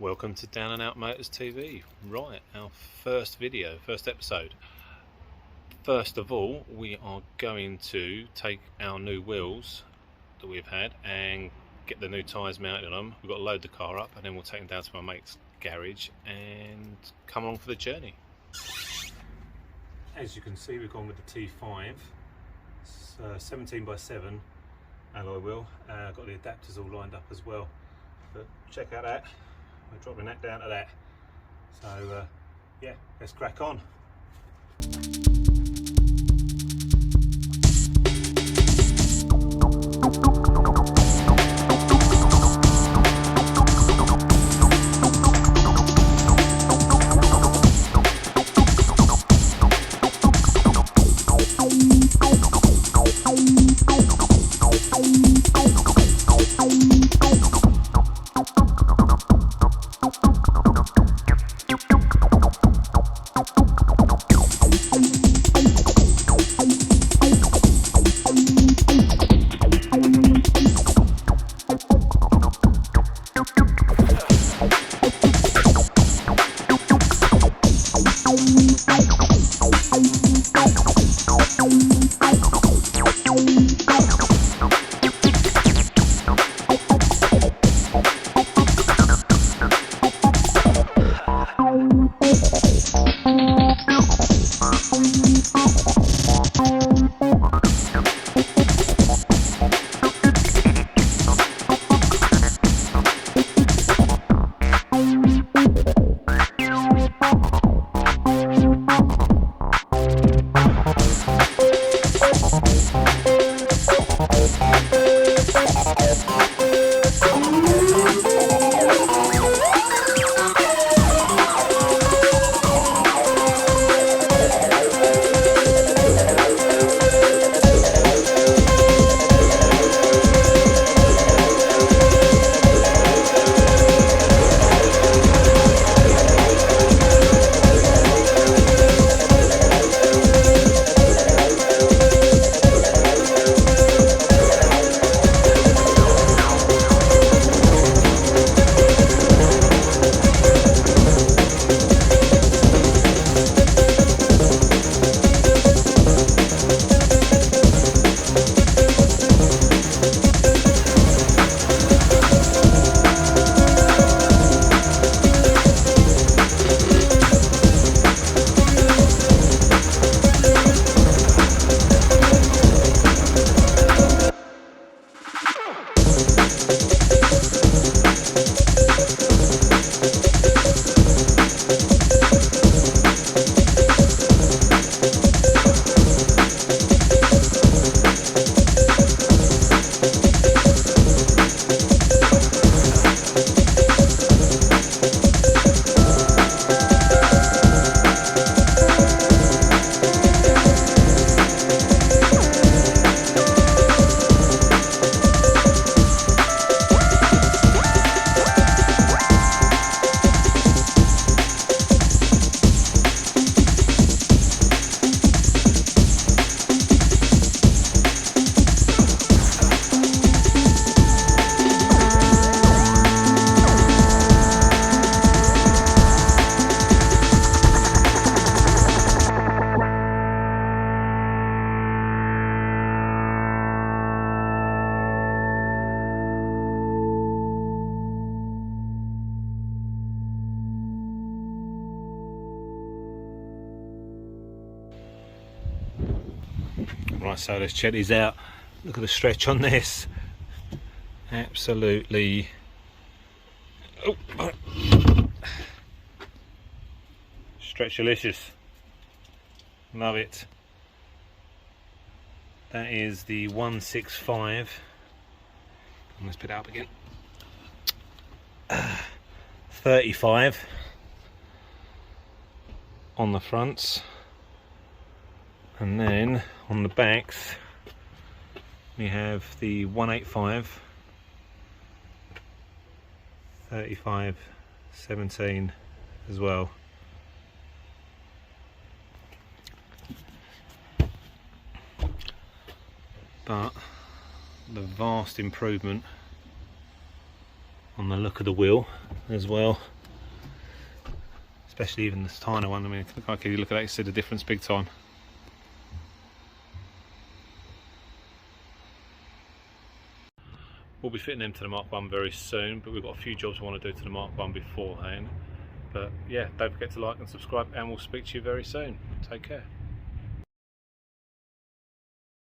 Welcome to Downnoutmotors TV. Right, our first episode. First of all, we are going to take our new wheels that we've had and get the new tyres mounted on them. We've got to load the car up and then we'll take them down to my mate's garage and come along for the journey. As you can see, we've gone with the T5. It's 17x7 alloy wheel. Got the adapters all lined up as well. But check out that. We're dropping that down to that. So yeah, let's crack on. Right, so let's check these out. Look at the stretch on this. Absolutely. Oh. Stretchalicious. Love it. That is the 165. Let's put it up again. 35 on the fronts. And then on the backs we have the 185, 35, 17 as well. But the vast improvement on the look of the wheel as well, especially even this tiny one. I mean, if you look at that, you see the difference big time. We'll be fitting them to the Mark 1 very soon, but we've got a few jobs we want to do to the Mark 1 beforehand. But yeah, don't forget to like and subscribe, and we'll speak to you very soon. Take care.